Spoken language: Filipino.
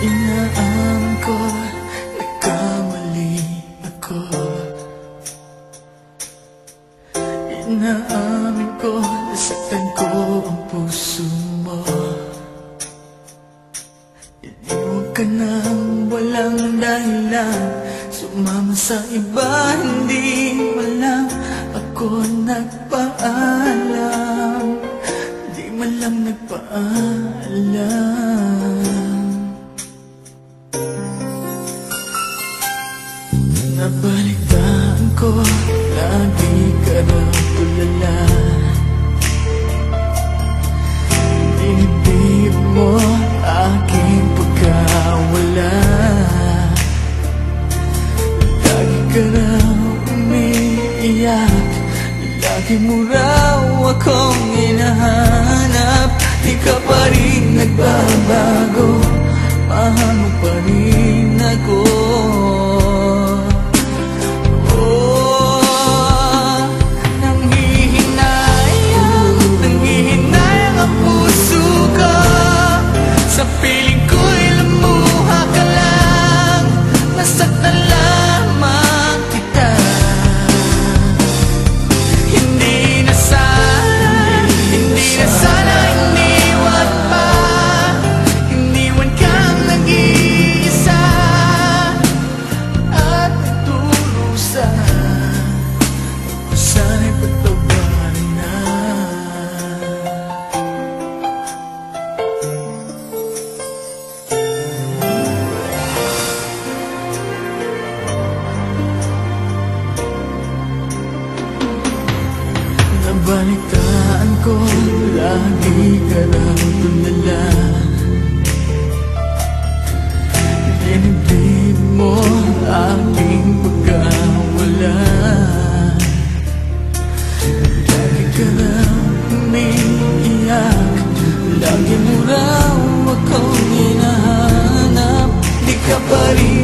Inaamin ko, nagkamali ako. Inaamin ko, nasaktan ko ang puso mo. Iniwan ka nang walang dahilan, sumama sa iba, hindi mo lang ako nagpaalam. Di man lang nagpaalam. Nabalitaan ko, lagi ka raw tulala. Dinibdib mo aking pagkawala. Lagi ka raw umiiyak, lagi mo raw akong hinahanap. Di ka pa rin nagbabago, mahal mo pa rin ako. Nabalitaan ko, lagi ka raw tulala. Dinibdib mo aking pagkawala. Lagi ka raw umiiyak, lagi mo raw akong hinahanap. Di ka pa rin